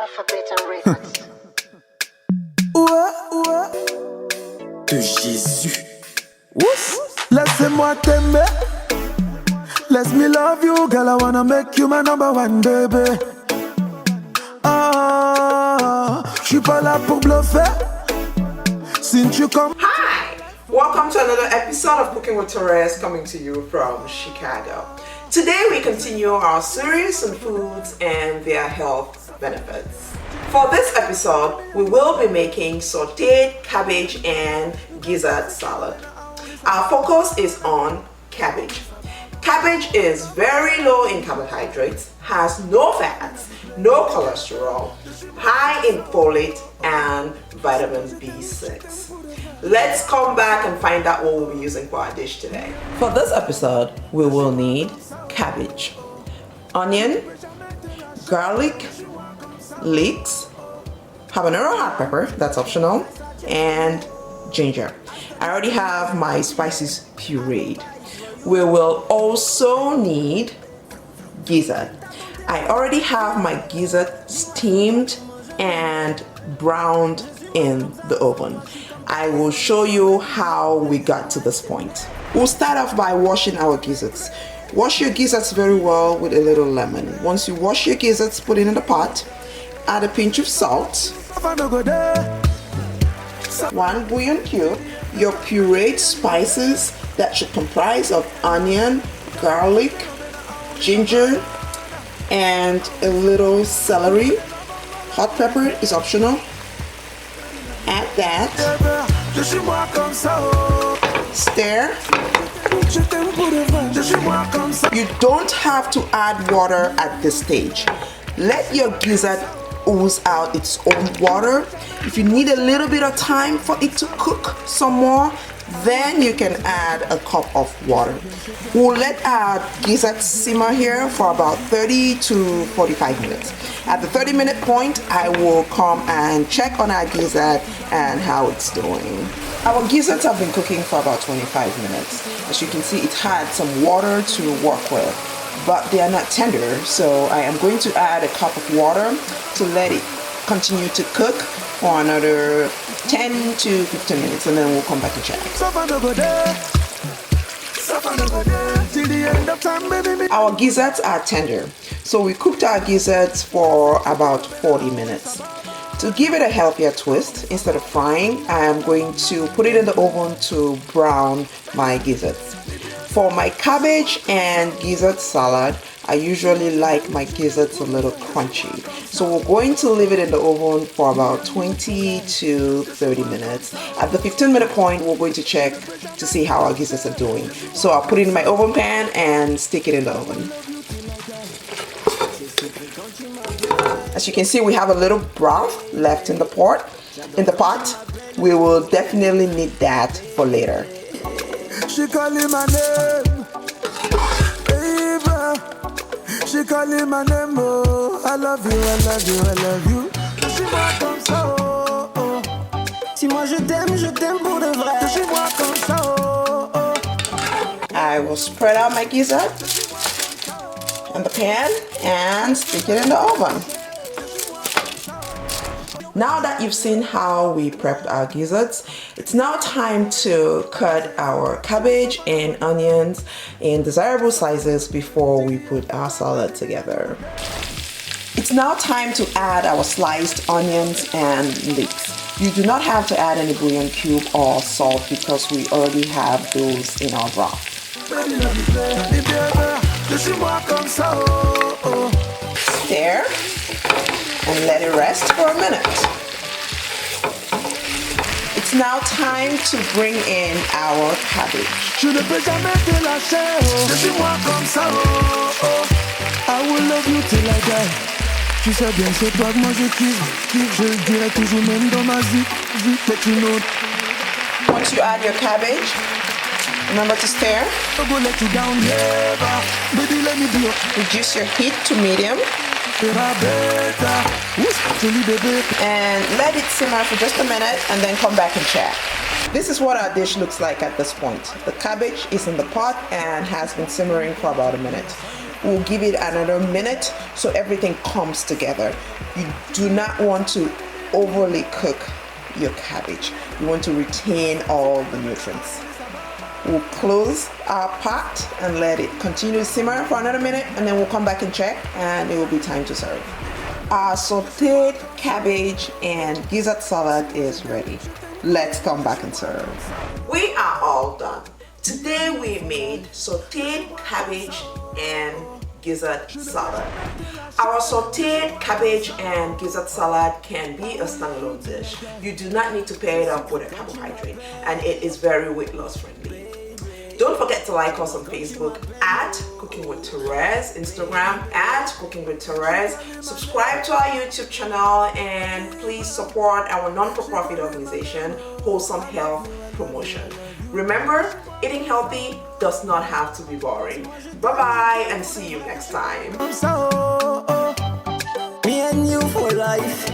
Alphabet and records. De Jésus. Ouf. Laissez-moi t'aimer. Let me love you, girl. I wanna make you my number one, baby. Ah, je suis pas là pour bluffer. Since you come. Hi! Welcome to another episode of Cooking with Terese, coming to you from Chicago. Today we continue our series on foods and their health benefits. For this episode, we will be making sauteed cabbage and gizzard salad. Our focus is on cabbage. Cabbage is very low in carbohydrates, has no fats, no cholesterol, high in folate and vitamin B6. Let's come back and find out what we'll be using for our dish today. For this episode, we will need cabbage, onion, garlic, leeks, habanero hot pepper, that's optional, and ginger. I already have my spices pureed. We will also need gizzard. I already have my gizzard steamed and browned in the oven. I will show you how we got to this point. We'll start off by washing our gizzards. Wash your gizzards very well with a little lemon. Once you wash your gizzards, put it in the pot. Add a pinch of salt, 1 bouillon cube, your pureed spices that should comprise of onion, garlic, ginger, and a little celery. Hot pepper is optional. Add that. Stir. You don't have to add water at this stage. Let your gizzard ooze out its own water. If you need a little bit of time for it to cook some more, then you can add a cup of water. We'll let our gizzard simmer here for about 30 to 45 minutes. At the 30-minute point, I will come and check on our gizzard and how it's doing. Our gizzards have been cooking for about 25 minutes. As you can see, it had some water to work with, but they are not tender, so I am going to add a cup of water to let it continue to cook for another 10 to 15 minutes, and then we'll come back and check. Our gizzards are tender, so we cooked our gizzards for about 40 minutes. To give it a healthier twist, instead of frying, I am going to put it in the oven to brown my gizzards. For my cabbage and gizzard salad, I usually like my gizzards a little crunchy. So we're going to leave it in the oven for about 20 to 30 minutes. At the 15-minute point, we're going to check to see how our gizzards are doing. So I'll put it in my oven pan and stick it in the oven. As you can see, we have a little broth left in the pot. We will definitely need that for later. She calling my name, Eva. She calling my name, oh. I love you, I love you, I love you. Touchez-moi comme ça, oh, oh. Si moi je t'aime pour de vrai. Touchez-moi comme ça, oh, oh. I will spread out my gizzard in the pan and stick it in the oven. Now that you've seen how we prepped our gizzards, it's now time to cut our cabbage and onions in desirable sizes before we put our salad together. It's now time to add our sliced onions and leeks. You do not have to add any bouillon cube or salt because we already have those in our broth. Stir and let it rest for a minute. It's now time to bring in our cabbage. I will love you till I die. Tu sais bien, c'est toi que moi je kiffe. Je le dirai toujours même dans ma vie. Let you know. Once you add your cabbage, remember to stir. I'm gonna let you down, never. Baby, let me be your. Reduce your heat to medium. And let it simmer for just a minute and then come back and check. This is what our dish looks like at this point. The cabbage is in the pot and has been simmering for about a minute. We'll give it another minute so everything comes together. You do not want to overly cook your cabbage. You want to retain all the nutrients. We'll close our pot and let it continue to simmer for another minute, and then we'll come back and check, and it will be time to serve. Our sauteed cabbage and gizzard salad is ready. Let's come back and serve. We are all done. Today we made sauteed cabbage and gizzard salad. Our sauteed cabbage and gizzard salad can be a standalone dish. You do not need to pair it up with a carbohydrate, and it is very weight loss friendly. Don't forget to like us on Facebook at Cooking with Terese, Instagram at Cooking with Terese. Subscribe to our YouTube channel, and please support our non-for-profit organization, Wholesome Health Promotion. Remember, eating healthy does not have to be boring. Bye-bye, and see you next time. Me and you for life.